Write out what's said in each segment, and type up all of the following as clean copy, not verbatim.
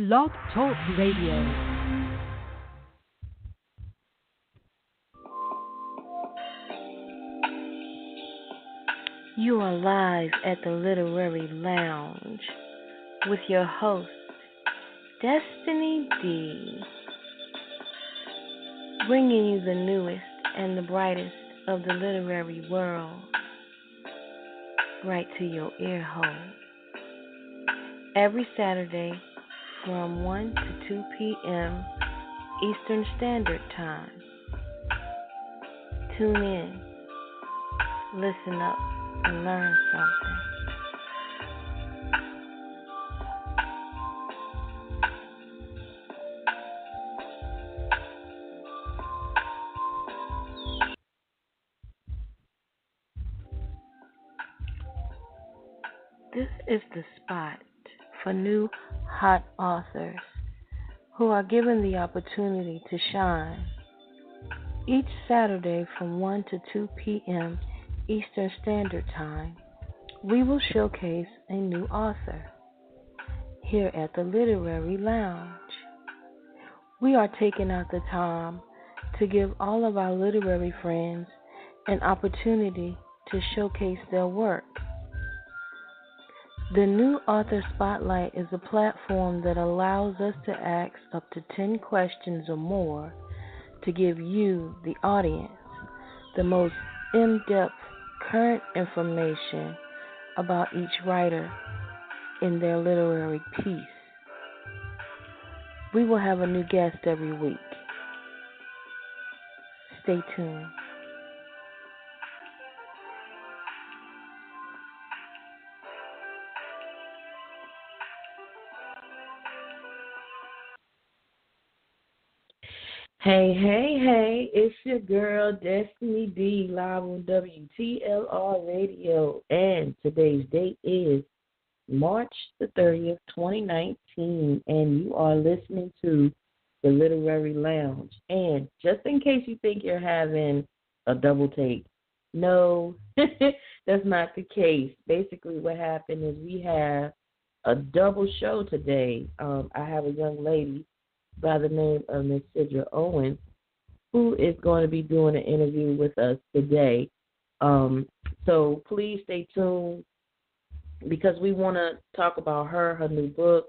Blog Talk Radio. You are live at the Literary Lounge with your host, Destiny D, bringing you the newest and the brightest of the literary world right to your ear hole. Every Saturday from 1 to 2 p.m. Eastern Standard Time. Tune in, listen up, and learn something. This is the spot for new hot authors who are given the opportunity to shine. Each Saturday from 1 to 2 p.m. Eastern Standard Time, we will showcase a new author here at the Literary Lounge. We are taking out the time to give all of our literary friends an opportunity to showcase their work. The New Author Spotlight is a platform that allows us to ask up to 10 questions or more to give you, the audience, the most in-depth current information about each writer in their literary piece. We will have a new guest every week. Stay tuned. Hey, it's your girl, Destiny D, live on WTLR Radio, and today's date is March the 30th, 2019, and you are listening to the Literary Lounge. And just in case you think you're having a double take, no, that's not the case. Basically what happened is we have a double show today. I have a young lady by the name of Miss Sidra Owens, who is going to be doing an interview with us today. So please stay tuned because we want to talk about her new book,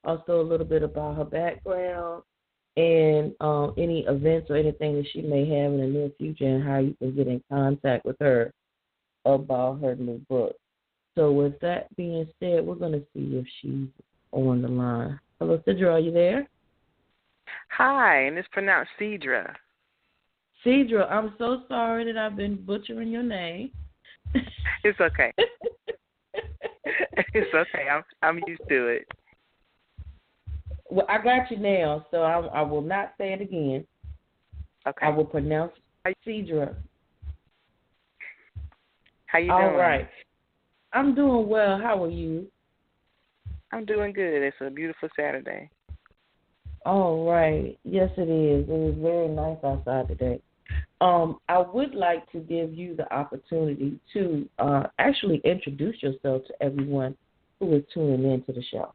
also a little bit about her background, and any events or anything that she may have in the near future and how you can get in contact with her about her new book. So with that being said, we're going to see if she's on the line. Hello, Sidra, are you there? Hi, and it's pronounced Seedra. Sidra, I'm so sorry that I've been butchering your name. It's okay. It's okay. I'm used to it. Well, I got you now, so I will not say it again. Okay. I will pronounce Sidra. How you doing? All right. I'm doing well. How are you? I'm doing good. It's a beautiful Saturday. All right. Yes, it is. It is very nice outside today. I would like to give you the opportunity to actually introduce yourself to everyone who is tuning in to the show.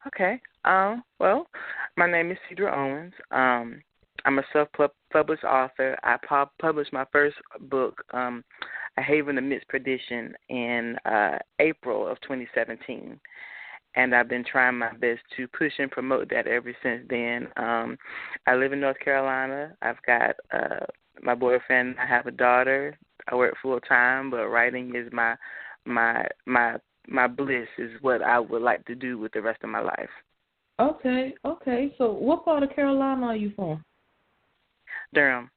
Okay. Well, my name is Sidra Owens. I'm a self-published author. I published my first book, A Haven Amidst Perdition, in April of 2017. And I've been trying my best to push and promote that ever since then. I live in North Carolina. I've got my boyfriend. I have a daughter. I work full time, but writing is my bliss. Is what I would like to do with the rest of my life. Okay. So, what part of Carolina are you from? Durham.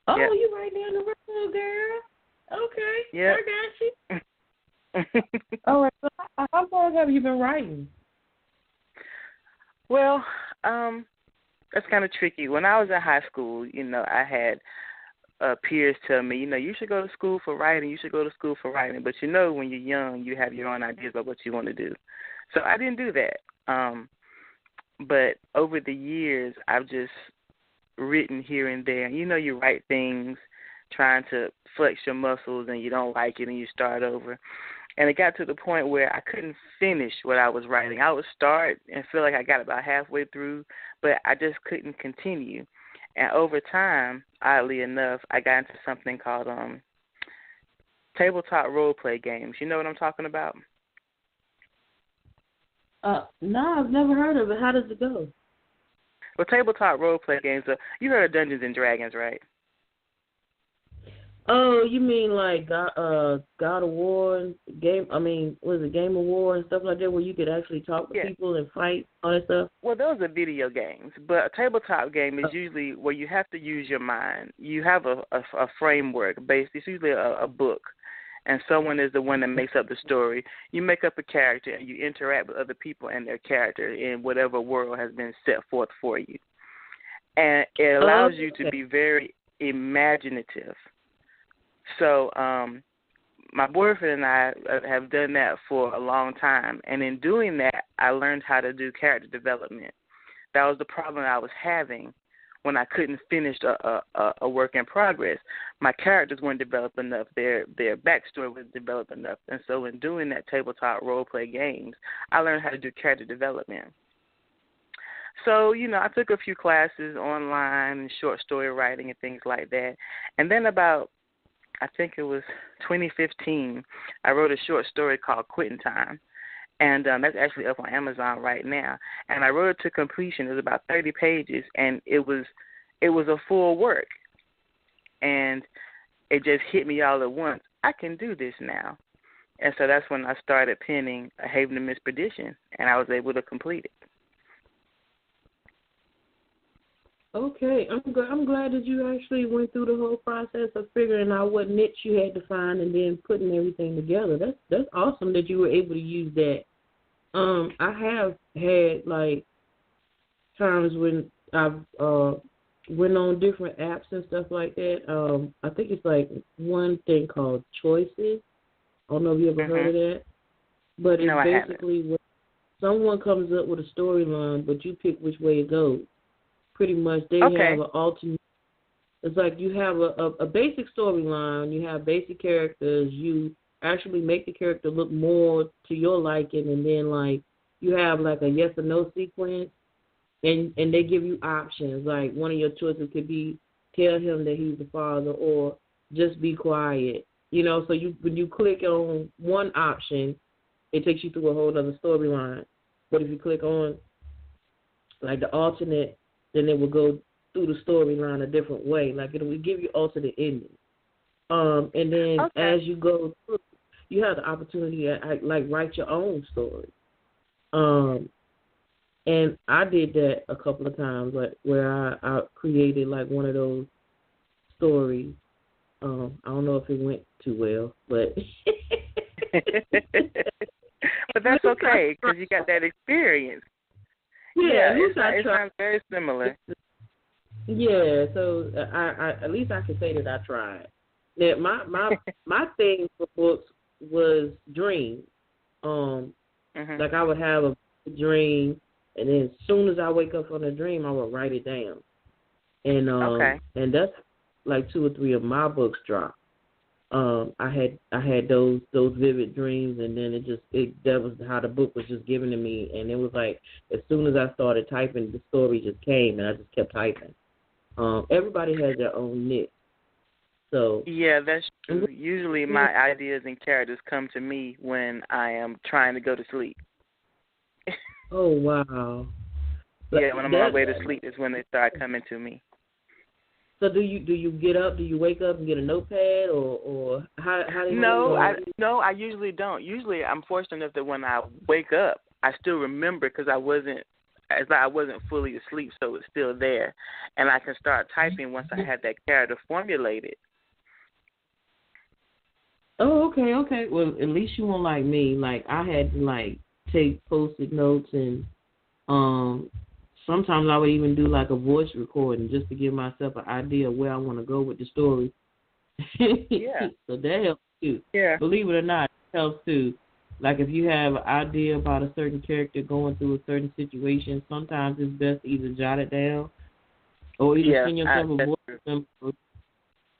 Oh, Yep. You right there in the road, girl. Okay. Yep. I got you. All right. So how long have you been writing? Well, that's kind of tricky. When I was in high school, I had peers tell me, you should go to school for writing. You should go to school for writing. But when you're young, you have your own ideas about what you want to do. So I didn't do that. But over the years, I've just written here and there. You write things trying to flex your muscles and you don't like it and you start over. And it got to the point where I couldn't finish what I was writing. I would start and feel like I got about halfway through, but I just couldn't continue. And over time, oddly enough, I got into something called tabletop role play games. You know what I'm talking about? No, I've never heard of it. How does it go? Well, tabletop role play games, you heard of Dungeons and Dragons, right? Oh, you mean like God of War game? I mean, was it Game of War and stuff like that, where you could actually talk to people and fight, all that stuff? Well, those are video games, but a tabletop game is usually where you have to use your mind. You have a framework based. It's usually a book, and someone is the one that makes up the story. You make up a character, and you interact with other people and their character in whatever world has been set forth for you, and it allows you to be very imaginative. So my boyfriend and I have done that for a long time, and in doing that, I learned how to do character development. That was the problem I was having when I couldn't finish a work in progress. My characters weren't developed enough. Their backstory wasn't developed enough. And so in doing that tabletop role-play games, I learned how to do character development. So, I took a few classes online and short story writing and things like that. And then about, I think it was 2015, I wrote a short story called Quitting Time. And that's actually up on Amazon right now. And I wrote it to completion. It was about 30 pages, and it was a full work. And it just hit me all at once. I can do this now. And so that's when I started penning A Haven Amidst Perdition, and I was able to complete it. Okay, I'm glad that you actually went through the whole process of figuring out what niche you had to find and then putting everything together. That's awesome that you were able to use that. I have had like times when I've went on different apps and stuff like that. I think it's like one thing called Choices. I don't know if you ever heard of that, but it's basically when someone comes up with a storyline, but you pick which way it goes. Pretty much, they have an alternate. It's like you have a basic storyline. You have basic characters. You actually make the character look more to your liking, and then like you have like a yes or no sequence, and they give you options. Like one of your choices could be tell him that he's the father, or just be quiet. So when you click on one option, it takes you through a whole other storyline. But if you click on like the alternate, then it will go through the storyline a different way. Like it will give you alternate endings. And then as you go through, you have the opportunity to like write your own story. And I did that a couple of times, like where I created like one of those stories. I don't know if it went too well, but but that's okay because you got that experience. Yeah, it sounds very similar. Yeah, so I at least I can say that I tried. Now, my thing for books was dreams. Like I would have a dream, and then as soon as I wake up from the dream, I would write it down. And and that's like 2 or 3 of my books dropped. I had those vivid dreams, and then that was how the book was just given to me, and it was like as soon as I started typing, the story just came, and I just kept typing. Everybody has their own niche, so yeah, that's true. Usually, my ideas and characters come to me when I am trying to go to sleep. Oh wow! Yeah, when I'm on my way to sleep is when they start coming to me. So do you get up? Do you wake up and get a notepad, or how do you? No, I usually don't. Usually, I'm fortunate enough that when I wake up, I still remember because I wasn't fully asleep, so it's still there, and I can start typing once I have that character formulated. Oh, okay. Well, at least you weren't like me. Like I had to like take Post-it notes, and sometimes I would even do like a voice recording just to give myself an idea of where I want to go with the story. Yeah. So that helps too. Yeah. Believe it or not, it helps too. Like if you have an idea about a certain character going through a certain situation, sometimes it's best to either jot it down or either send yourself a voice memo.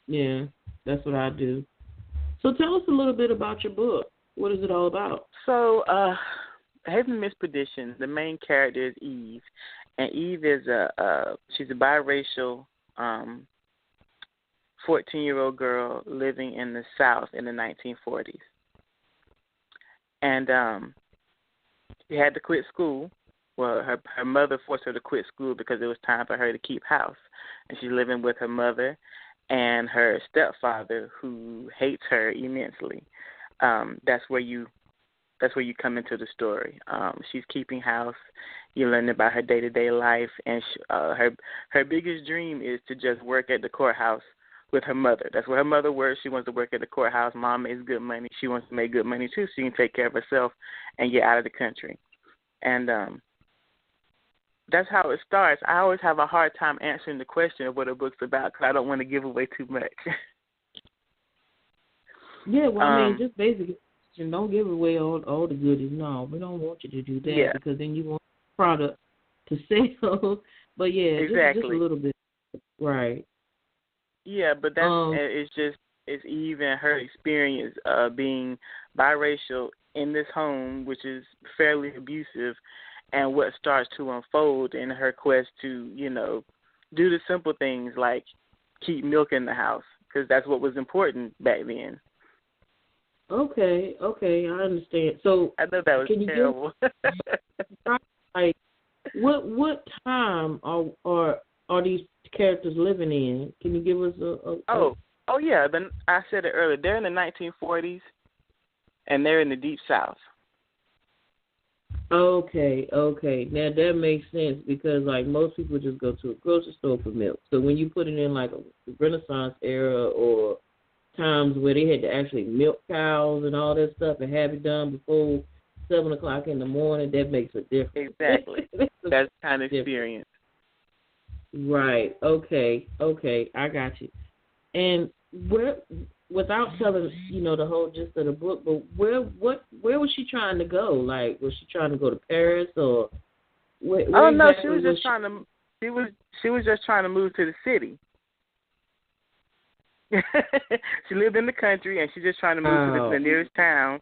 Yeah, that's what I do. So tell us a little bit about your book. What is it all about? So, Haven Miss Perdition, the main character is Eve, and Eve is she's a biracial 14-year-old girl living in the South in the 1940s. And she had to quit school. Well, her mother forced her to quit school because it was time for her to keep house. And she's living with her mother and her stepfather, who hates her immensely. That's where you come into the story. She's keeping house. You learn about her day-to-day life, and her biggest dream is to just work at the courthouse with her mother. That's where her mother works. She wants to work at the courthouse. Mom makes good money. She wants to make good money too, so she can take care of herself and get out of the country. And that's how it starts. I always have a hard time answering the question of what a book's about because I don't want to give away too much. Yeah, well, I mean, just basically, don't give away all the goodies. No, we don't want you to do that because then you want the product to sell. But yeah, exactly. just a little bit, right? Yeah, but that's it's Eve and her experience being biracial in this home, which is fairly abusive, and what starts to unfold in her quest to, do the simple things like keep milk in the house, because that's what was important back then. Okay, I understand. So I know that was terrible. Like, what time are these characters living in? Can you give us a Oh yeah. Then I said it earlier. They're in the 1940s, and they're in the Deep South. Okay. Now that makes sense because like most people just go to a grocery store for milk. So when you put it in like a Renaissance era or times where they had to actually milk cows and all that stuff and have it done before 7:00 in the morning, that makes a difference. Exactly. That's kind of experience. Right. Okay. I got you. And where, without telling, the whole gist of the book, but where was she trying to go? Like, was she trying to go to Paris or? Where no, exactly she was just trying to. She was just trying to move to the city. She lived in the country, and she's just trying to move to the nearest town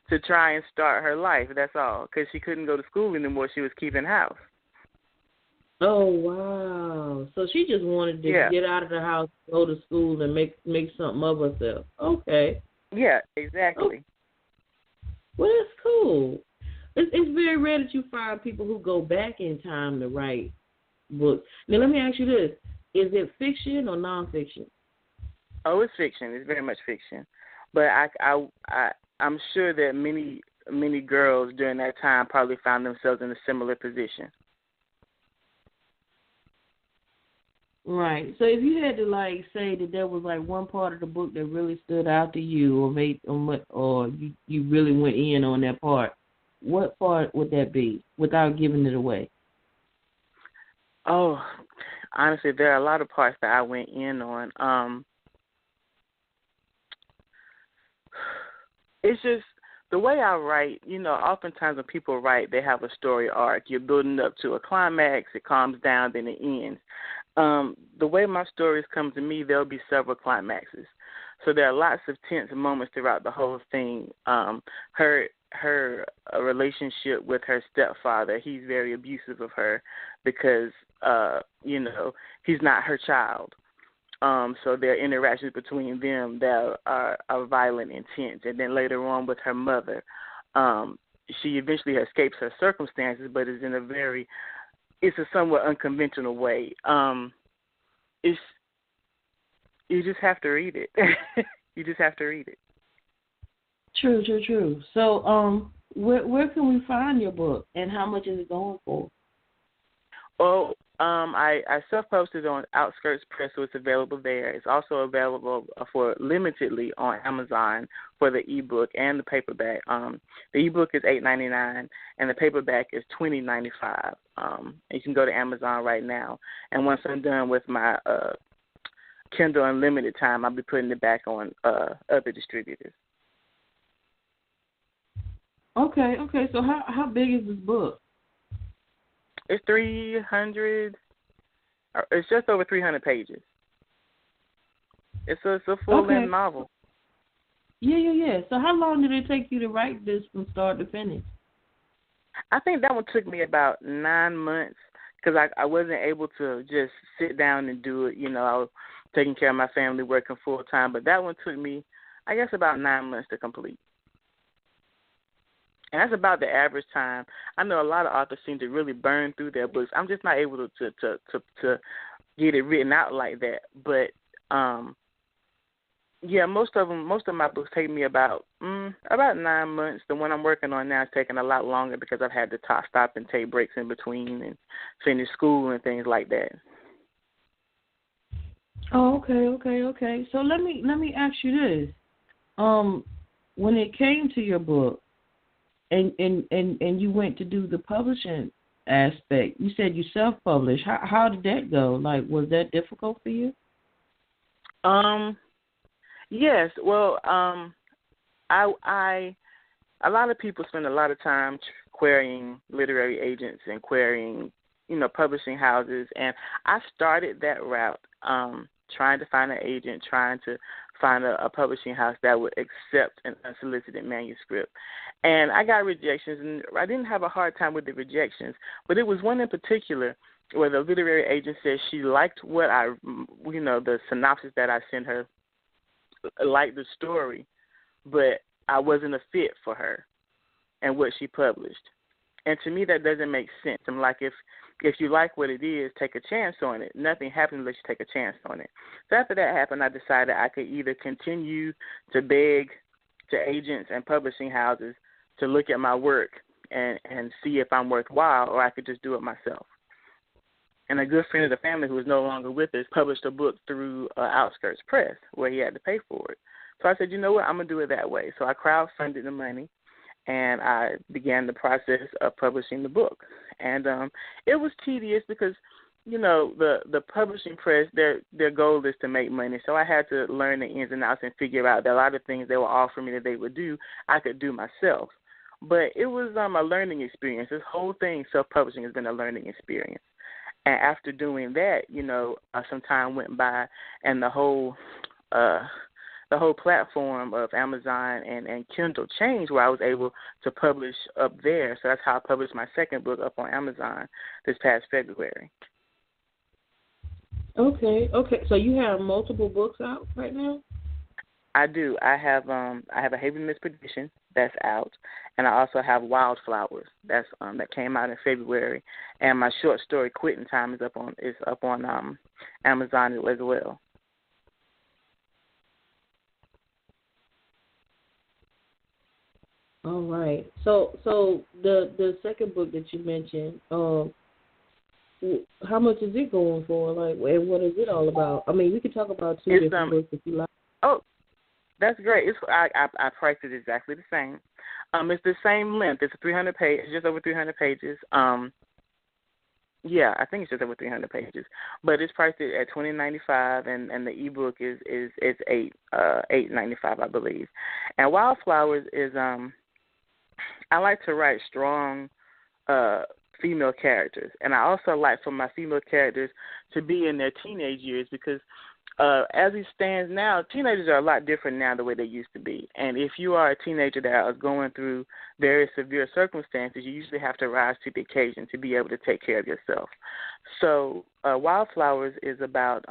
to try and start her life. That's all, because she couldn't go to school anymore. She was keeping house. Oh, wow. So she just wanted to get out of the house, go to school, and make something of herself. Okay. Yeah, exactly. Oh. Well, that's cool. It's very rare that you find people who go back in time to write books. Now, let me ask you this. Is it fiction or nonfiction? Oh, it's fiction. It's very much fiction. But I'm sure that many girls during that time probably found themselves in a similar position. Right. So if you had to say that there was one part of the book that really stood out to you, or you really went in on that part, what part would that be without giving it away? Oh, honestly, there are a lot of parts that I went in on. It's just the way I write. Oftentimes when people write, they have a story arc. You're building up to a climax. It calms down, then it ends. The way my stories come to me, there'll be several climaxes. So there are lots of tense moments throughout the whole thing. Her relationship with her stepfather, he's very abusive of her because, he's not her child. So there are interactions between them that are violent and tense. And then later on with her mother, she eventually escapes her circumstances, but is in it's a somewhat unconventional way. You just have to read it. You just have to read it. True. So, where can we find your book, and how much is it going for? Well, I self-published it on Outskirts Press, so it's available there. It's also available for limitedly on Amazon for the ebook and the paperback. The ebook is $8.99 and the paperback is $20.95. You can go to Amazon right now. And once I'm done with my Kindle Unlimited time, I'll be putting it back on other distributors. Okay. So how big is this book? It's 300. It's just over 300 pages. It's a full-length novel. Yeah. So how long did it take you to write this from start to finish? I think that one took me about 9 months because I wasn't able to just sit down and do it. You know, I was taking care of my family, working full time. But that one took me, I guess, about 9 months to complete. And that's about the average time. I know a lot of authors seem to really burn through their books. I'm just not able to get it written out like that. But yeah, most of my books take me about 9 months. The one I'm working on now is taking a lot longer because I've had to stop and take breaks in between and finish school and things like that. Oh, okay. So let me ask you this: when it came to your book, and you went to do the publishing aspect, you said you self-published. How did that go? Like, was that difficult for you? Yes. Well, I a lot of people spend a lot of time querying literary agents and querying, publishing houses, and I started that route, trying to find an agent, trying to find a publishing house that would accept an unsolicited manuscript. And I got rejections, and I didn't have a hard time with the rejections, but it was one in particular where the literary agent said she liked what the synopsis that I sent her, liked the story, but I wasn't a fit for her and what she published. And to me, that doesn't make sense. I'm like, if you like what it is, take a chance on it. Nothing happens unless you take a chance on it. So after that happened, I decided I could either continue to beg to agents and publishing houses to look at my work and see if I'm worthwhile, or I could just do it myself. And a good friend of the family who is no longer with us published a book through Outskirts Press where he had to pay for it. So I said, you know what, I'm going to do it that way. So I crowdfunded the money, and I began the process of publishing the book. And it was tedious because, the publishing press, their goal is to make money. So I had to learn the ins and outs and figure out that a lot of things they were offering me that they would do, I could do myself. But it was a learning experience. This whole thing, self-publishing, has been a learning experience. And after doing that, some time went by, and the whole platform of Amazon and Kindle changed, where I was able to publish up there. So that's how I published my second book up on Amazon this past February. Okay. So you have multiple books out right now? I do. I have a Haven Amidst Perdition that's out, and I also have Wildflowers that came out in February, and my short story Quitting Time is up on Amazon as well. All right. So the second book that you mentioned, how much is it going for? Like, and what is it all about? I mean, we could talk about two different books if you like. Oh, that's great. I priced it exactly the same. It's the same length. It's 300 pages, just over 300 pages. Yeah, I think it's just over 300 pages, but it's priced at $20.95, and the ebook is $8.95, I believe. And Wildflowers is I like to write strong female characters, and I also like for my female characters to be in their teenage years because as it stands now, teenagers are a lot different now the way they used to be. And if you are a teenager that is going through very severe circumstances, you usually have to rise to the occasion to be able to take care of yourself. So Wildflowers is about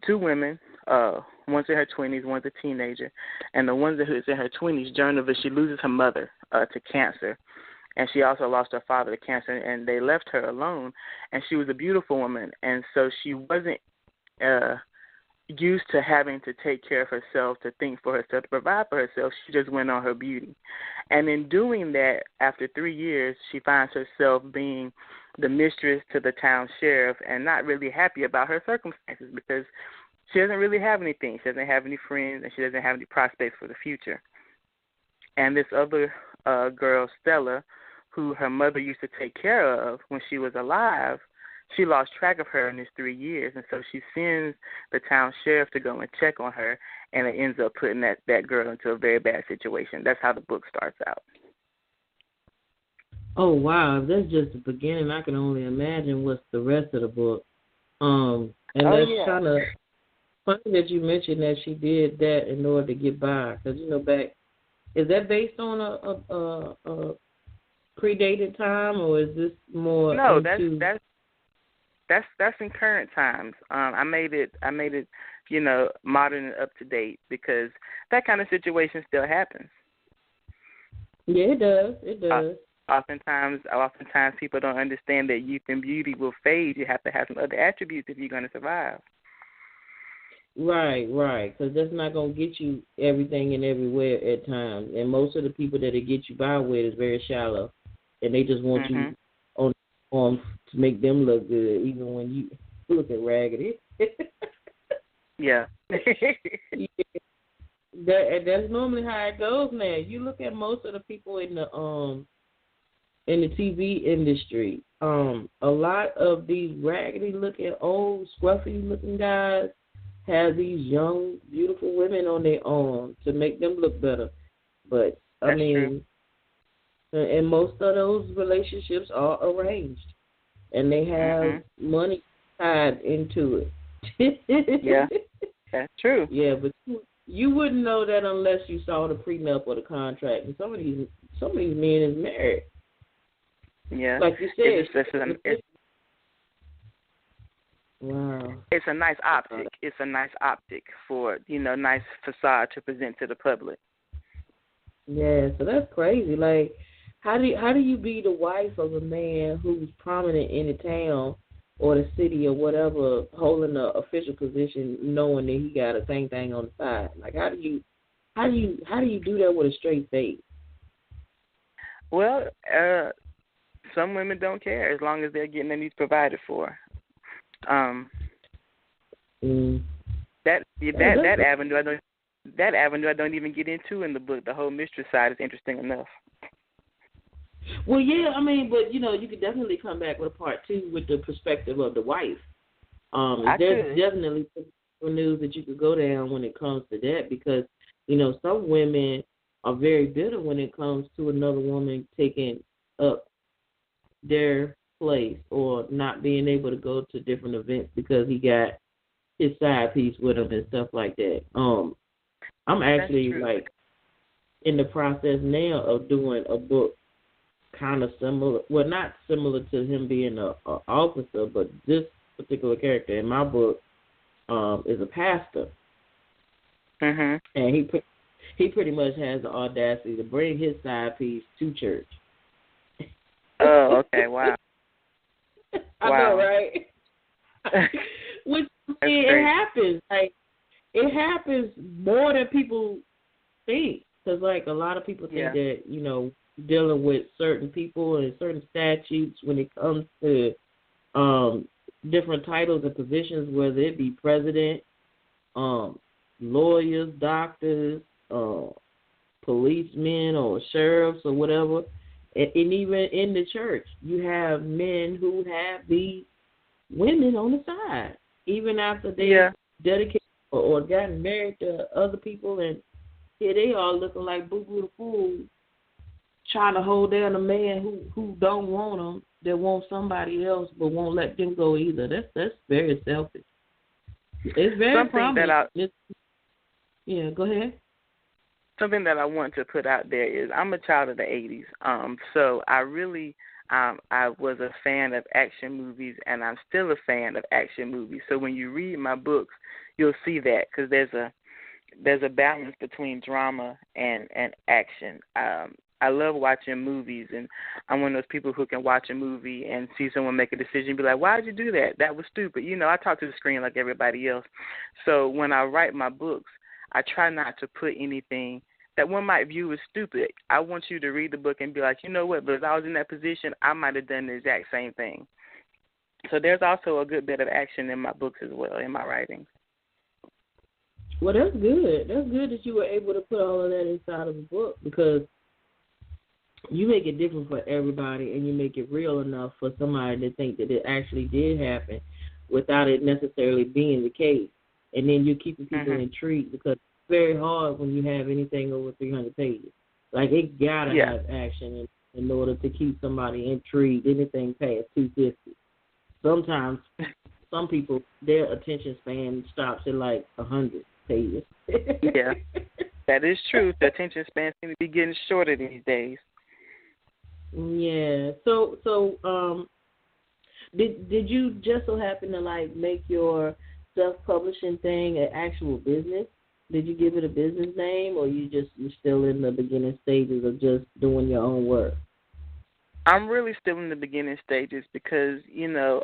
two women, one's in her 20s, one's a teenager. And the one who's in her 20s, Journal, she loses her mother to cancer. And she also lost her father to cancer, and they left her alone. And she was a beautiful woman, and so she wasn't used to having to take care of herself, to think for herself, to provide for herself. She just went on her beauty. And in doing that, after 3 years, she finds herself being the mistress to the town sheriff and not really happy about her circumstances because she doesn't really have anything. She doesn't have any friends, and she doesn't have any prospects for the future. And this other girl, Stella, who her mother used to take care of when she was alive, she lost track of her in these 3 years, and so she sends the town sheriff to go and check on her, and it ends up putting that girl into a very bad situation. That's how the book starts out. Oh, wow. If that's just the beginning, I can only imagine what's the rest of the book. And that's kind of funny that you mentioned that she did that in order to get by, because back. Is that based on a predated time, or is this more? No, into... that's in current times. I made it, modern and up to date because that kind of situation still happens. Yeah, it does. It does. Oftentimes people don't understand that youth and beauty will fade. You have to have some other attributes if you're going to survive. Right, because that's not going to get you everything and everywhere at times. And most of the people that it get you by with is very shallow, and they just want you on to make them look good, even when you look at raggedy. Yeah. That's normally how it goes now. You look at most of the people in the TV industry. A lot of these raggedy looking, old, scruffy looking guys have these young, beautiful women on their arm to make them look better. But, That's true. And most of those relationships are arranged. And they have money tied into it. Yeah, that's true. Yeah, but you wouldn't know that unless you saw the prenup or the contract. And some of these men is married. Yeah. Like you said. Wow. It's a nice optic. It's a nice optic for, nice facade to present to the public. Yeah, so that's crazy. Like, how do you be the wife of a man who's prominent in the town or the city or whatever, holding an official position, knowing that he got a thing on the side? Like, how do you do that with a straight face? Well, some women don't care as long as they're getting their needs provided for. That avenue I don't even get into in the book. The whole mistress side is interesting enough. Well, yeah, but you could definitely come back with a part 2 with the perspective of the wife. There's definitely avenues that you could go down when it comes to that, because some women are very bitter when it comes to another woman taking up their place or not being able to go to different events because he got his side piece with him and stuff like that. I'm actually in the process now of doing a book kind of similar, well, not similar to him being an officer, but this particular character in my book is a pastor. And he pretty much has the audacity to bring his side piece to church. Oh, okay, wow. I know, right? Which it happens. Like, it happens more than people think. Because, a lot of people think that, dealing with certain people and certain statutes when it comes to different titles and positions, whether it be president, lawyers, doctors, policemen or sheriffs or whatever. And even in the church, you have men who have these women on the side, even after they dedicated or gotten married to other people, and here they are looking like Boo Boo the Fool, trying to hold down a man who don't want them, that want somebody else, but won't let them go either. That's very selfish. It's very prominent. Go ahead. Something that I want to put out there is I'm a child of the 80s. So I really, I was a fan of action movies, and I'm still a fan of action movies. So when you read my books, you'll see that, because there's a balance between drama and action. I love watching movies, and I'm one of those people who can watch a movie and see someone make a decision and be like, why did you do that? That was stupid. I talk to the screen like everybody else. So when I write my books, I try not to put anything that one might view as stupid. I want you to read the book and be like, you know what, but if I was in that position, I might have done the exact same thing. So there's also a good bit of action in my books as well, in my writings. Well, that's good. That's good that you were able to put all of that inside of a book, because you make it different for everybody, and you make it real enough for somebody to think that it actually did happen without it necessarily being the case. And then you're keeping people intrigued, because it's very hard when you have anything over 300 pages. Like, it got to have action in order to keep somebody intrigued, anything past 250. Sometimes some people, their attention span stops at like 100 pages. Yeah, that is true. The attention span seems to be getting shorter these days. Yeah. So did you just so happen to like make your self-publishing thing an actual business? Did you give it a business name, or you're still in the beginning stages of just doing your own work? I'm really still in the beginning stages because,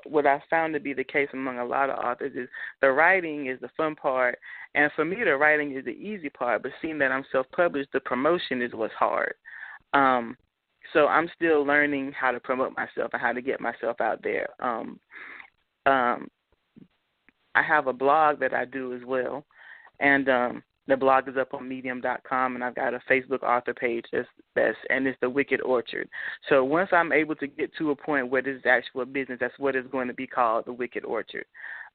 what I found to be the case among a lot of authors is the writing is the fun part, and for me, the writing is the easy part, but seeing that I'm self-published, the promotion is what's hard. So I'm still learning how to promote myself and how to get myself out there. I have a blog that I do as well, and the blog is up on medium.com, and I've got a Facebook author page and it's The Wicked Orchard. So once I'm able to get to a point where this is actual business, that's what it's going to be called, The Wicked Orchard.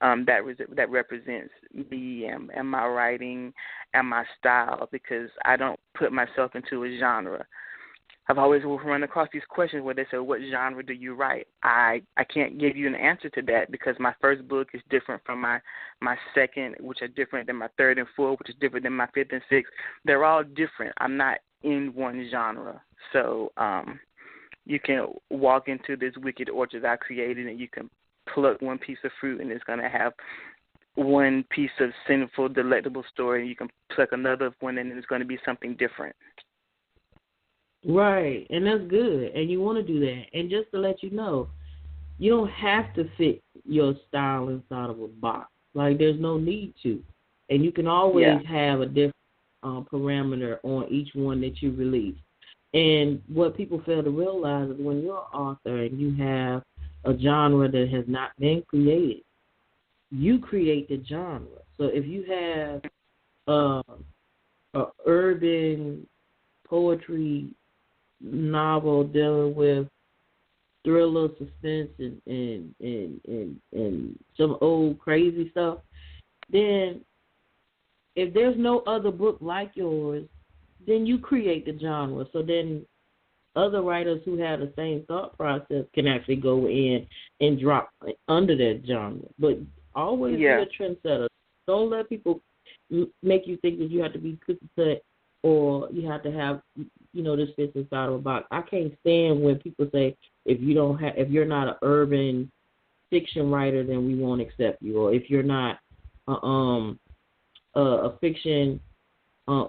That represents me and my writing and my style, because I don't put myself into a genre. I've always run across these questions where they say, what genre do you write? I can't give you an answer to that, because my first book is different from my second, which are different than my third and fourth, which is different than my fifth and sixth. They're all different. I'm not in one genre. So you can walk into this wicked orchard I created, and you can pluck one piece of fruit, and it's going to have one piece of sinful, delectable story, and you can pluck another one, and it's going to be something different. Right, and that's good, and you want to do that. And just to let you know, you don't have to fit your style inside of a box. Like, there's no need to. And you can always have a different parameter on each one that you release. And what people fail to realize is when you're an author and you have a genre that has not been created, you create the genre. So if you have a urban poetry novel dealing with thriller, suspense, and some old crazy stuff, then if there's no other book like yours, then you create the genre. So then other writers who have the same thought process can actually go in and drop under that genre. But always be a trendsetter. Don't let people make you think that you have to be cookie cut or you have to have, this fits inside of a box. I can't stand when people say if you're not an urban fiction writer, then we won't accept you, or if you're not a fiction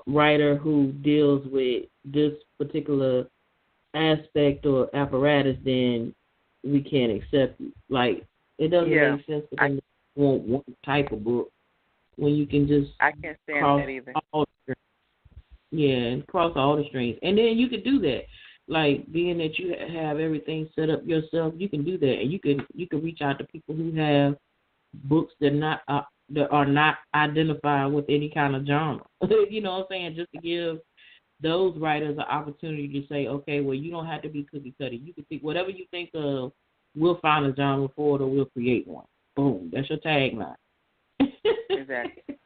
writer who deals with this particular aspect or apparatus, then we can't accept you. Like, it doesn't make sense for them to want one type of book when you can just I can't stand that either. And cross all the strings. And then you can do that. Like, being that you have everything set up yourself, you can do that. And you can reach out to people who have books that are not identified with any kind of genre. You know what I'm saying? Just to give those writers an opportunity to say, okay, well, you don't have to be cookie cutter. You can pick whatever you think of. We'll find a genre for it, or we'll create one. Boom. That's your tagline. Exactly.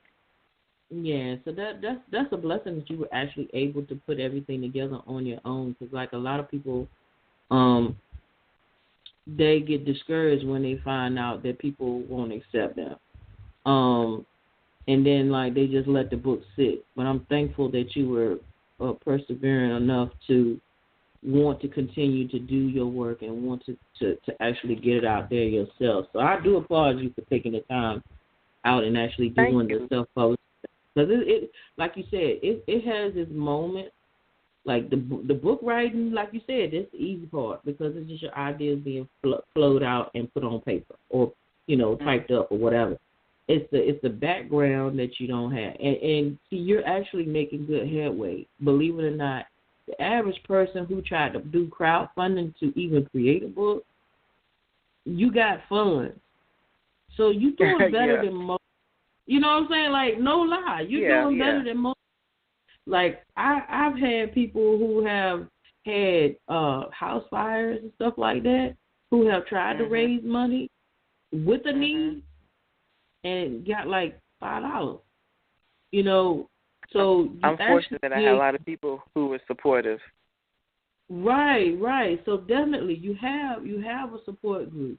Yeah, so that's a blessing that you were actually able to put everything together on your own. Because like a lot of people, they get discouraged when they find out that people won't accept them, and then like they just let the book sit. But I'm thankful that you were persevering enough to want to continue to do your work and want to actually get it out there yourself. So I do applaud you for taking the time out and actually doing the self-publishing. Because it, like you said, it has its moment. Like the book writing, like you said, that's the easy part because it's just your ideas being flowed out and put on paper or typed up or whatever. It's the background that you don't have, and see, you're actually making good headway. Believe it or not, the average person who tried to do crowdfunding to even create a book, you got funds, so you doing better than most. You know what I'm saying? Like, no lie. You're doing better than most. Like, I've had people who have had house fires and stuff like that who have tried to raise money with a need and got like $5. So I'm fortunate that I had a lot of people who were supportive. Right. So definitely you have a support group.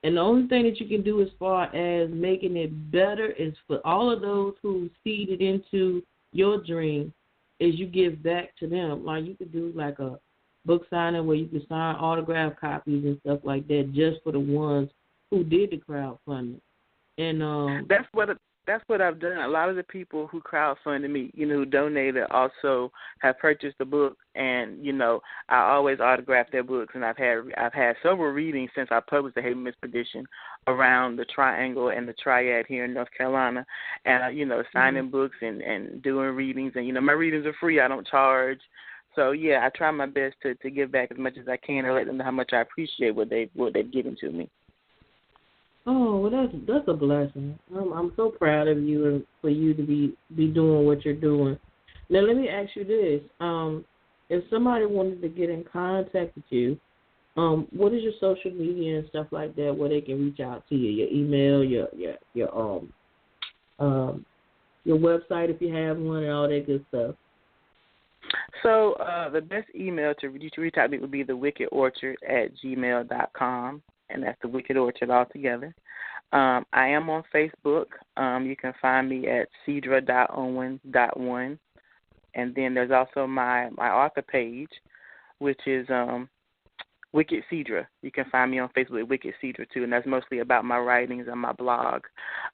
And the only thing that you can do as far as making it better is for all of those who seeded into your dream is you give back to them. Like you could do like a book signing where you can sign autograph copies and stuff like that just for the ones who did the crowdfunding. And that's what I've done. A lot of the people who crowdfunded me, who donated, also have purchased the book, and I always autograph their books. And I've had several readings since I published the Amidst Perdition around the Triangle and the Triad here in North Carolina, and signing books and doing readings. And my readings are free. I don't charge. So yeah, I try my best to give back as much as I can and let them know how much I appreciate what they've given to me. Oh, well, that's a blessing. I'm so proud of you and for you to be doing what you're doing. Now, let me ask you this: if somebody wanted to get in contact with you, what is your social media and stuff like that, where they can reach out to you? Your email, your website if you have one, and all that good stuff. So the best email to reach out to me would be thewickedorchard@gmail.com. And that's the Wicked Orchard altogether. I am on Facebook. You can find me at Sidra.Owens.1. And then there's also my author page, which is Wicked Seedra. You can find me on Facebook at Wicked Seedra, too, and that's mostly about my writings and my blog.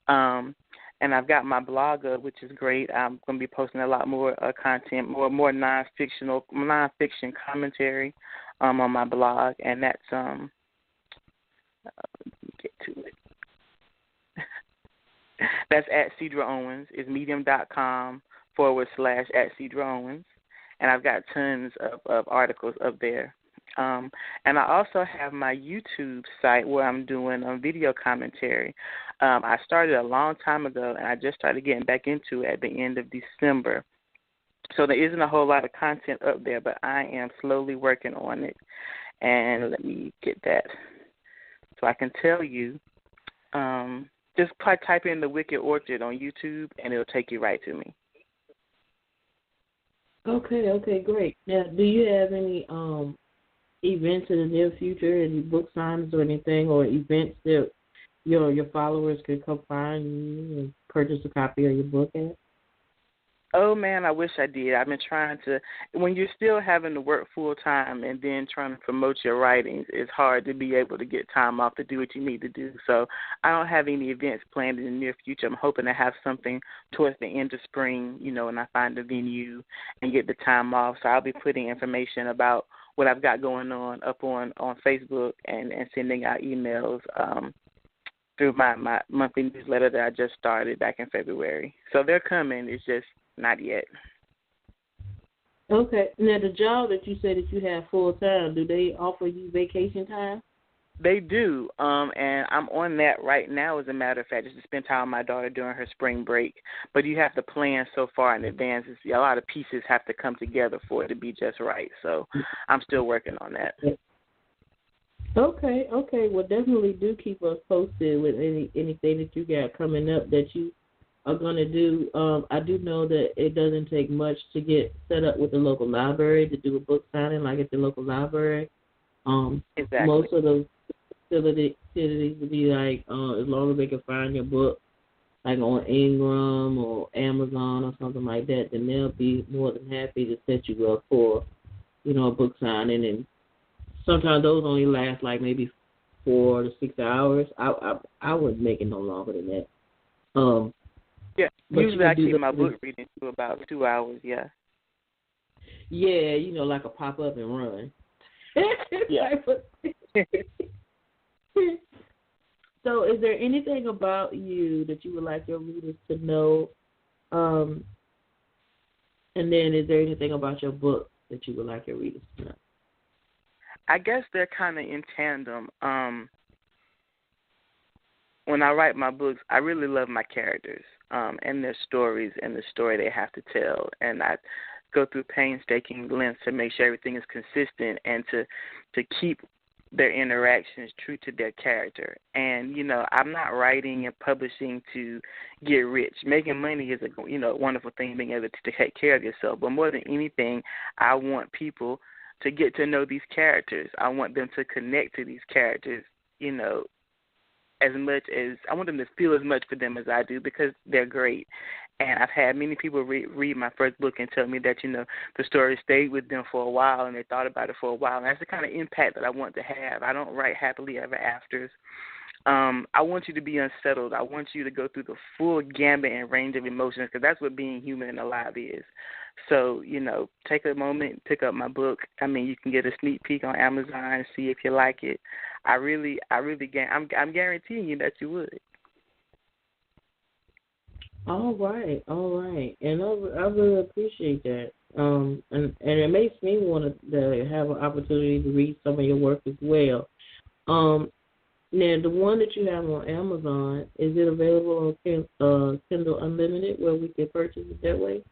And I've got my blog up, which is great. I'm going to be posting a lot more content, more nonfiction commentary on my blog, and that's get to it. That's at Sidra Owens. It's medium.com/@Sidra Owens. And I've got tons of articles up there. And I also have my YouTube site where I'm doing video commentary. I started a long time ago, and I just started getting back into it at the end of December. So there isn't a whole lot of content up there, but I am slowly working on it. And let me get that. So I can tell you, just type in the Wicked Orchard on YouTube, and it'll take you right to me. Okay, great. Now, do you have any events in the near future, any book signings or anything, or events that your followers could come find you and purchase a copy of your book at? Oh, man, I wish I did. I've been trying to. When you're still having to work full time and then trying to promote your writings, it's hard to be able to get time off to do what you need to do. So I don't have any events planned in the near future. I'm hoping to have something towards the end of spring, when I find a venue and get the time off. So I'll be putting information about what I've got going on up on Facebook and sending out emails through my monthly newsletter that I just started back in February. So they're coming. It's just not yet. Okay. Now, the job that you said that you have full time, do they offer you vacation time? They do, and I'm on that right now, as a matter of fact, just to spend time with my daughter during her spring break. But you have to plan so far in advance. A lot of pieces have to come together for it to be just right. So I'm still working on that. Okay. Well, definitely do keep us posted with anything that you got coming up that you are going to do. I do know that it doesn't take much to get set up with the local library to do a book signing, like at the local library. Exactly. Most of those facilities would be like, as long as they can find your book, like on Ingram or Amazon or something like that, then they'll be more than happy to set you up for, a book signing. And sometimes those only last like maybe 4 to 6 hours. I wouldn't make it no longer than that. Yeah, usually I keep my book reading to about 2 hours, yeah. Yeah, like a pop up and run. Yeah. So is there anything about you that you would like your readers to know? And then is there anything about your book that you would like your readers to know? I guess they're kind of in tandem. When I write my books, I really love my characters and their stories and the story they have to tell. And I go through painstaking lengths to make sure everything is consistent and to keep their interactions true to their character. And, I'm not writing and publishing to get rich. Making money is a wonderful thing, being able to take care of yourself. But more than anything, I want people to get to know these characters. I want them to connect to these characters, as much as I want them to feel as much for them as I do because they're great. And I've had many people read my first book and tell me that, the story stayed with them for a while and they thought about it for a while. And that's the kind of impact that I want to have. I don't write happily ever afters. I want you to be unsettled. I want you to go through the full gambit and range of emotions because that's what being human and alive is. So, take a moment, pick up my book. I mean, you can get a sneak peek on Amazon and see if you like it. I'm guaranteeing you that you would. All right. And I really appreciate that. And it makes me want to have an opportunity to read some of your work as well. Now, the one that you have on Amazon, is it available on Kindle Unlimited where we can purchase it that way?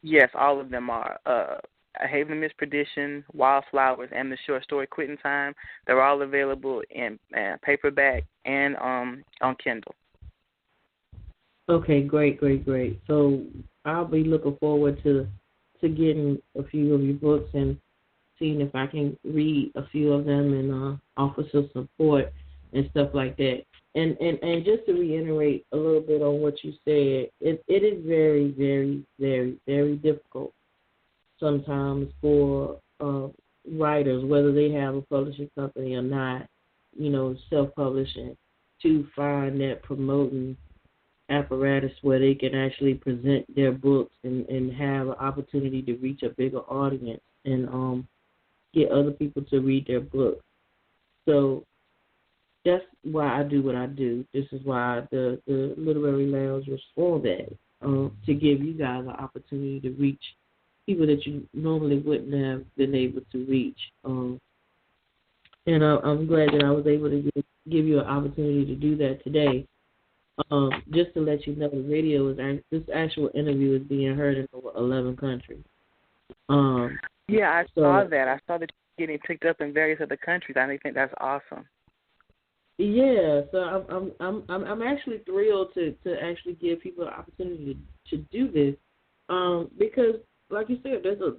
Yes, all of them are. A Haven Amidst Perdition, Wildflowers, and the short story Quitting Time. They're all available in paperback and on Kindle. Okay, great. So I'll be looking forward to getting a few of your books and seeing if I can read a few of them and offer some support and stuff like that. And just to reiterate a little bit on what you said, it is very, very, very, very difficult sometimes for writers, whether they have a publishing company or not, self-publishing, to find that promoting apparatus where they can actually present their books and have an opportunity to reach a bigger audience and get other people to read their books. So that's why I do what I do. This is why the Literary Lounge was for that, to give you guys an opportunity to reach people that you normally wouldn't have been able to reach. And I'm glad that I was able to give you an opportunity to do that today. Just to let you know, the radio this actual interview is being heard in over 11 countries. Yeah, I saw that. I saw that you're getting picked up in various other countries. I think that's awesome. Yeah, so I'm actually thrilled to actually give people the opportunity to do this, because, like you said, there's a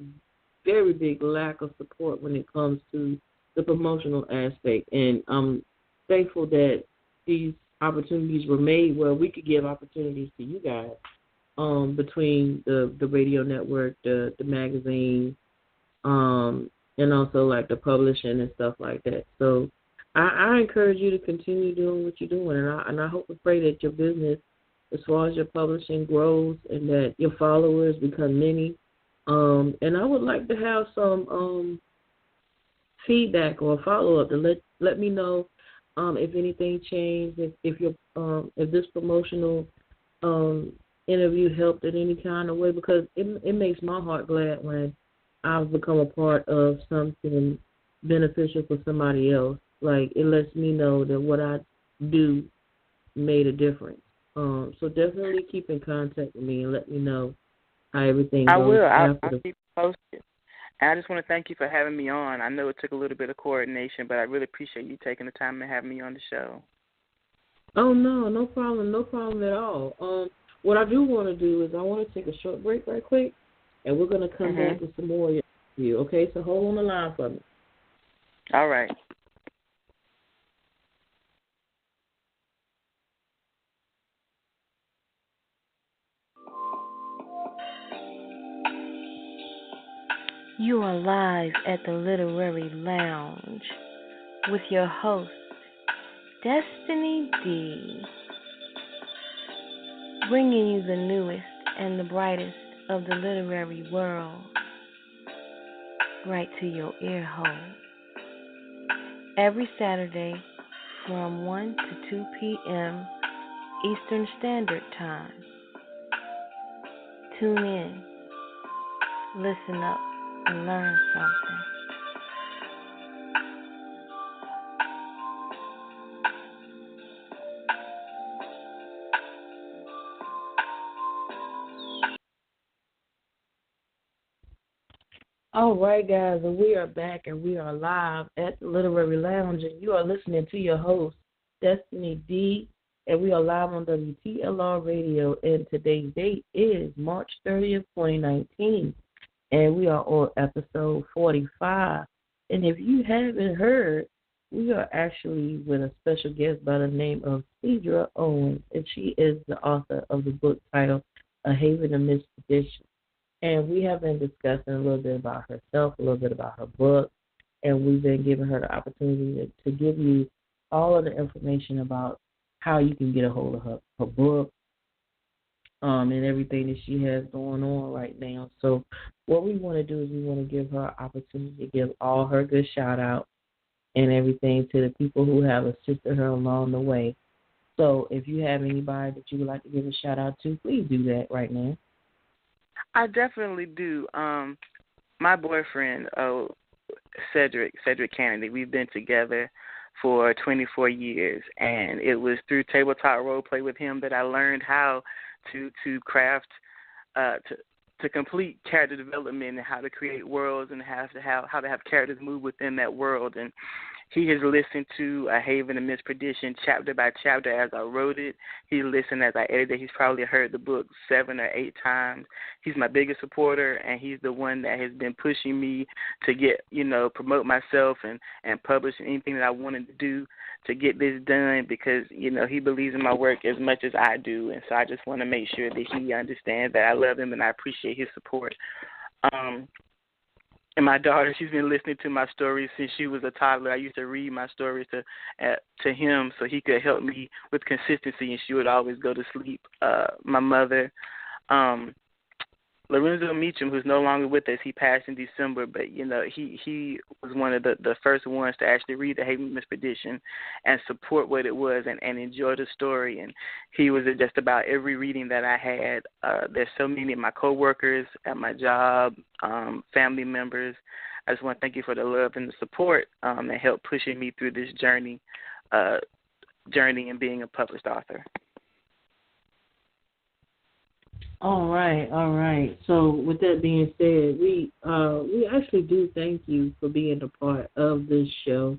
very big lack of support when it comes to the promotional aspect, and I'm thankful that these opportunities were made where we could give opportunities to you guys, between the radio network, the magazine, and also like the publishing and stuff like that. So I encourage you to continue doing what you're doing, and I hope and pray that your business, as far as your publishing, grows and that your followers become many. And I would like to have some feedback or follow-up to let me know if anything changed, if this promotional interview helped in any kind of way, because it makes my heart glad when I've become a part of something beneficial for somebody else. Like, it lets me know that what I do made a difference. So definitely keep in contact with me and let me know how everything goes. I will. I'll keep posted. And I just want to thank you for having me on. I know it took a little bit of coordination, but I really appreciate you taking the time to have me on the show. Oh, no problem at all. What I do want to do is I want to take a short break right quick, and we're going to come back with some more of you, okay? So hold on the line for me. All right. You are live at the Literary Lounge with your host, Destiny D, bringing you the newest and the brightest of the literary world right to your ear hole. Every Saturday from 1 to 2 p.m. Eastern Standard Time. Tune in, listen up, and learn something. All right, guys, and we are back, and we are live at the Literary Lounge, and you are listening to your host, Destiny D, and we are live on WTLR Radio, and today's date is March 30th, 2019, and we are on episode 45. And if you haven't heard we are actually with a special guest by the name of Sidra Owens, and she is the author of the book titled A Haven Amidst Perdition. And we have been discussing a little bit about herself, a little bit about her book, and we've been giving her the opportunity to give you all of the information about how you can get a hold of her book, and everything that she has going on right now. So what we want to do is we want to give her an opportunity to give all her good shout-out and everything to the people who have assisted her along the way. So if you have anybody that you would like to give a shout-out to, please do that right now. I definitely do. My boyfriend, Cedric Kennedy, we've been together for 24 years, and it was through tabletop role play with him that I learned how to craft, to complete character development and how to create worlds and how to have characters move within that world. And he has listened to A Haven Amidst Perdition chapter by chapter as I wrote it. He listened as I edited. He's probably heard the book 7 or 8 times. He's my biggest supporter, and he's the one that has been pushing me to get, promote myself and publish anything that I wanted to do to get this done, because, he believes in my work as much as I do. And so I just want to make sure that he understands that I love him and I appreciate his support. And my daughter, she's been listening to my stories since she was a toddler. I used to read my stories to him so he could help me with consistency, and she would always go to sleep. My mother, Lorenzo Meacham, who's no longer with us, he passed in December, but, he was one of the first ones to actually read The Haven Amidst Perdition and support what it was and enjoy the story. And he was at just about every reading that I had. There's so many of my coworkers at my job, family members. I just want to thank you for the love and the support and help pushing me through this journey in being a published author. All right. So with that being said, we actually do thank you for being a part of this show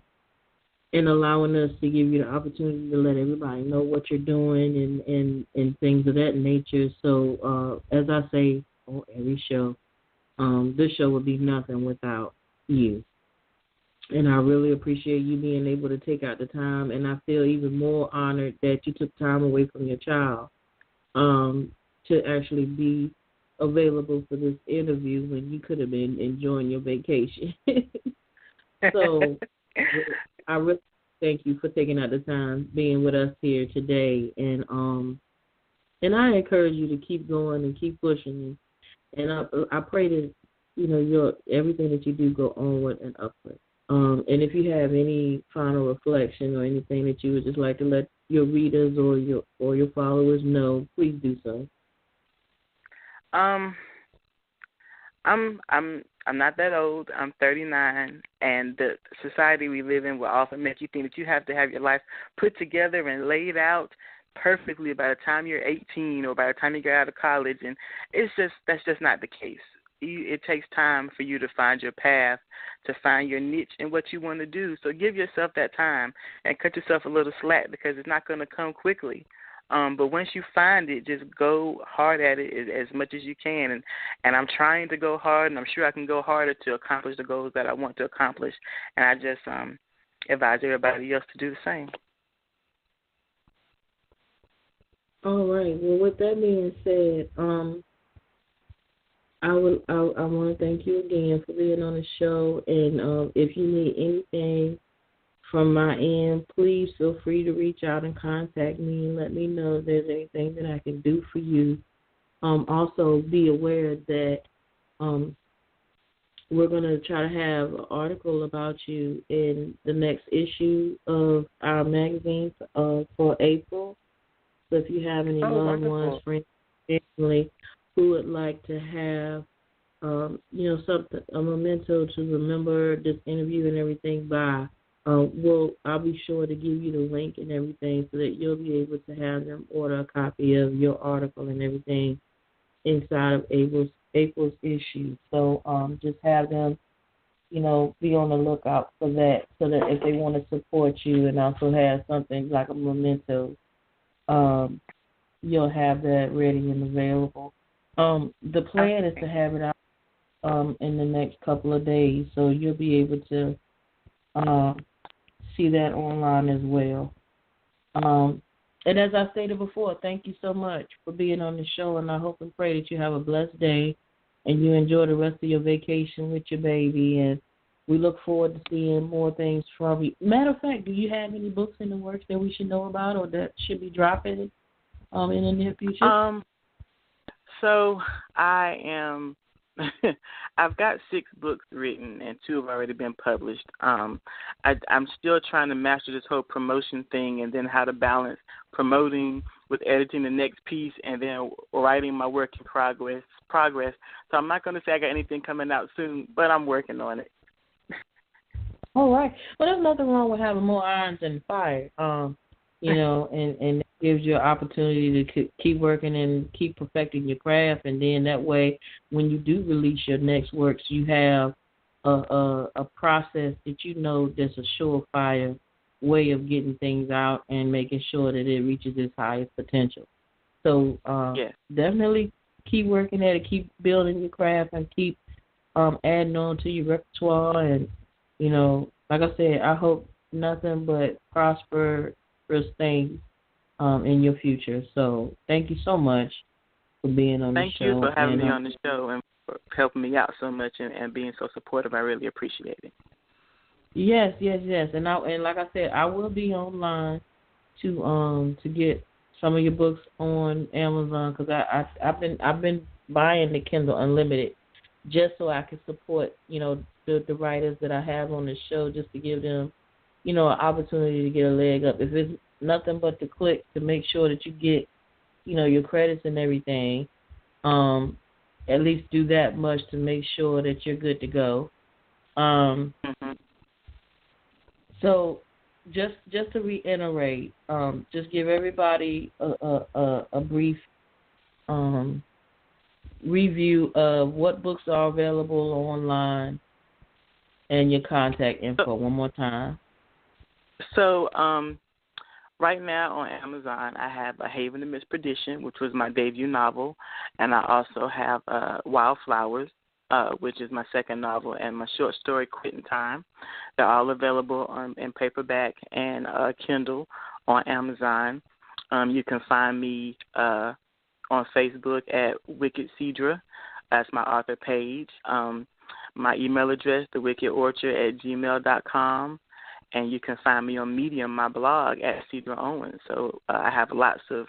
and allowing us to give you the opportunity to let everybody know what you're doing and things of that nature. So as I say on every show, this show would be nothing without you. And I really appreciate you being able to take out the time, and I feel even more honored that you took time away from your child to actually be available for this interview when you could have been enjoying your vacation. So I really thank you for taking out the time, being with us here today. And I encourage you to keep going and keep pushing. And I pray that, your everything that you do go onward and upward. And if you have any final reflection or anything that you would just like to let your readers or your followers know, please do so. I'm not that old. I'm 39, and the society we live in will often make you think that you have to have your life put together and laid out perfectly by the time you're 18 or by the time you get out of college, and that's just not the case. It takes time for you to find your path, to find your niche and what you want to do. So give yourself that time and cut yourself a little slack, because it's not going to come quickly. But once you find it, just go hard at it as much as you can. And I'm trying to go hard, and I'm sure I can go harder to accomplish the goals that I want to accomplish. And I just advise everybody else to do the same. All right. Well, with that being said, I want to thank you again for being on the show. And if you need anything from my end, please feel free to reach out and contact me and let me know if there's anything that I can do for you. Also, be aware that we're going to try to have an article about you in the next issue of our magazine for April. So if you have any loved ones, friends, family who would like to have, something, a memento to remember this interview and everything by, I'll be sure to give you the link and everything so that you'll be able to have them order a copy of your article and everything inside of April's issue. So just have them, be on the lookout for that, so that if they want to support you and also have something like a memento, you'll have that ready and available. The plan is to have it out in the next couple of days, so you'll be able to see that online as well. And as I stated before, thank you so much for being on the show, and I hope and pray that you have a blessed day and you enjoy the rest of your vacation with your baby, and we look forward to seeing more things from you. Matter of fact, do you have any books in the works that we should know about or that should be dropping in the near future? So I am. I've got 6 books written, and 2 have already been published. I'm still trying to master this whole promotion thing, and then how to balance promoting with editing the next piece, and then writing my work in progress. So I'm not going to say I got anything coming out soon, but I'm working on it. All right. Well, there's nothing wrong with having more irons in the fire. And it gives you an opportunity to keep working and keep perfecting your craft, and then that way, when you do release your next works, you have a process that you know that's a surefire way of getting things out and making sure that it reaches its highest potential. So definitely keep working at it, keep building your craft, and keep adding on to your repertoire. And, like I said, I hope nothing but prosperous things in your future. So thank you so much for being on the show. Thank you for having me on the show and for helping me out so much and being so supportive. I really appreciate it. Yes. And like I said, I will be online to get some of your books on Amazon, because I've been buying the Kindle Unlimited just so I can support the writers that I have on the show, just to give them an opportunity to get a leg up. If it's nothing but to click to make sure that you get your credits and everything, at least do that much to make sure that you're good to go. So just to reiterate, just give everybody a brief review of what books are available online and your contact info one more time. So right now on Amazon, I have A Haven Amidst Perdition, which was my debut novel, and I also have Wildflowers, which is my second novel, and my short story, Quitting Time. They're all available in paperback and Kindle on Amazon. You can find me on Facebook at Wicked Seedra. That's my author page. My email address, thewickedorchard@gmail.com. And you can find me on Medium, my blog, at Sidra Owens. So I have lots of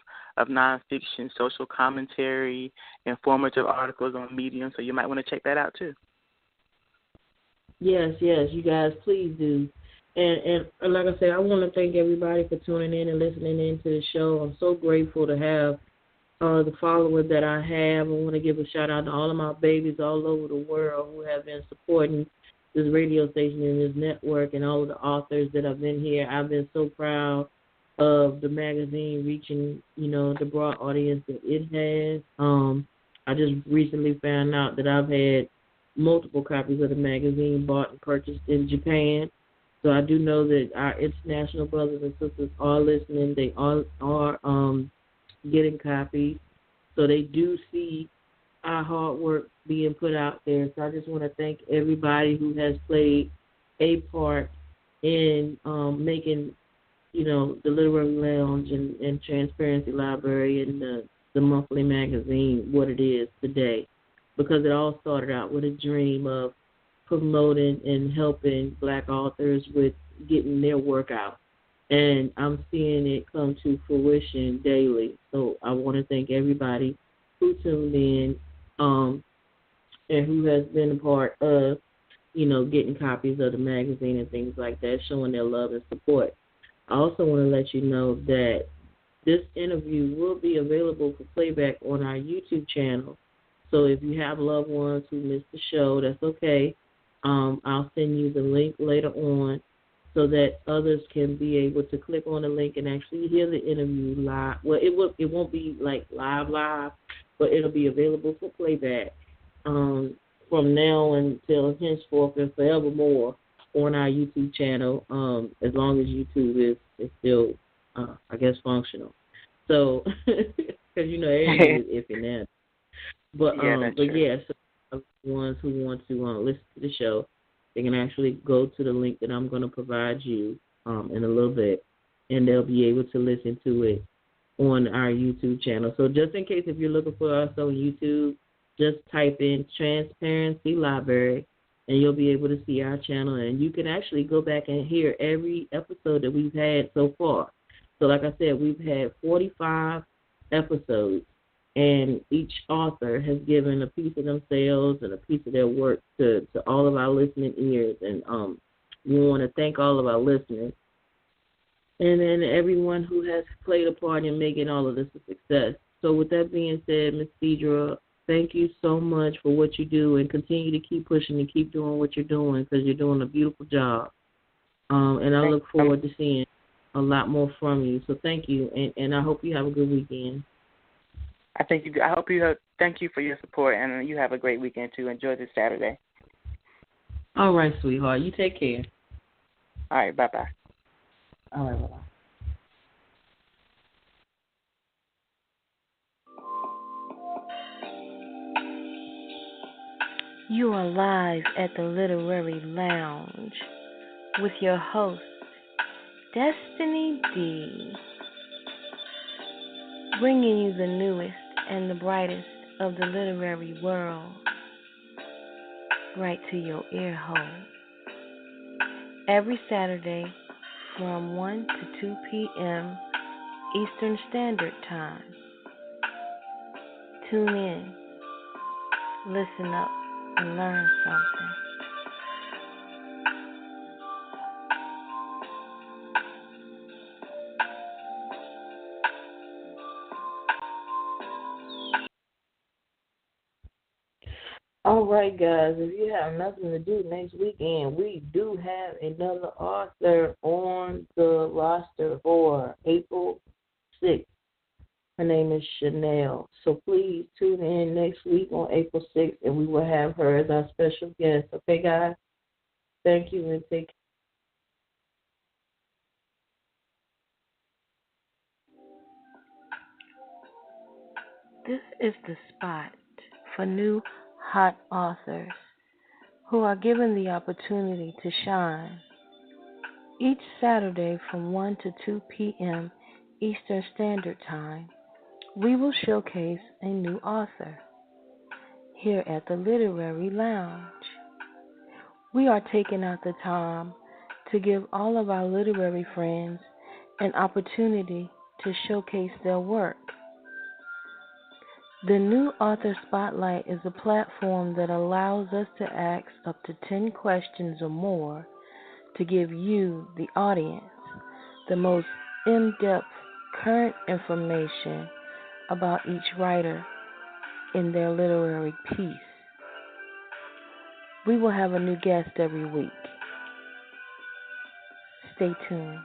nonfiction, social commentary, informative articles on Medium, so you might want to check that out too. Yes, you guys, please do. And like I said, I want to thank everybody for tuning in and listening in to the show. I'm so grateful to have the followers that I have. I want to give a shout-out to all of my babies all over the world who have been supporting this radio station and this network, and all of the authors that have been here. I've been so proud of the magazine reaching, the broad audience that it has. I just recently found out that I've had multiple copies of the magazine bought and purchased in Japan. So I do know that our international brothers and sisters are listening. They are getting copies. So they do see our hard work being put out there. So I just want to thank everybody who has played a part in making, the Literary Lounge and Transparency Library and the monthly magazine what it is today. Because it all started out with a dream of promoting and helping Black authors with getting their work out. And I'm seeing it come to fruition daily. So I want to thank everybody who tuned in and who has been a part of, getting copies of the magazine and things like that, showing their love and support. I also want to let you know that this interview will be available for playback on our YouTube channel. So if you have loved ones who missed the show, that's okay. I'll send you the link later on so that others can be able to click on the link and actually hear the interview live. Well, it won't be like live, but it'll be available for playback from now until henceforth and forevermore on our YouTube channel, as long as YouTube is still, I guess, functional. So, because everything is iffy now. But so ones who want to listen to the show, they can actually go to the link that I'm going to provide you in a little bit, and they'll be able to listen to it on our YouTube channel. So just in case if you're looking for us on YouTube, just type in Transparency Library, and you'll be able to see our channel. And you can actually go back and hear every episode that we've had so far. So like I said, we've had 45 episodes, and each author has given a piece of themselves and a piece of their work to all of our listening ears. And we want to thank all of our listeners. And then everyone who has played a part in making all of this a success. So with that being said, Ms. Seedra, thank you so much for what you do, and continue to keep pushing and keep doing what you're doing, because you're doing a beautiful job. And I look forward to seeing a lot more from you. So thank you, and I hope you have a good weekend. Thank you for your support, and you have a great weekend too. Enjoy this Saturday. All right, sweetheart. You take care. All right, bye-bye. All right, bye-bye. You are live at the Literary Lounge with your host, Destiny D, bringing you the newest and the brightest of the literary world right to your ear hole. Every Saturday from 1 to 2 p.m. Eastern Standard Time. Tune in, listen up, and learn something. All right, guys, if you have nothing to do next weekend, we do have another author on the roster for April 6th. Her name is Chanel. So please tune in next week on April 6th, and we will have her as our special guest. Okay, guys? Thank you, and take care. This is the spot for new hot authors who are given the opportunity to shine. Each Saturday from 1 to 2 p.m. Eastern Standard Time, we will showcase a new author here at the Literary Lounge. We are taking out the time to give all of our literary friends an opportunity to showcase their work. The New Author Spotlight is a platform that allows us to ask up to 10 questions or more to give you, the audience, the most in-depth current information about each writer in their literary piece. We will have a new guest every week. Stay tuned.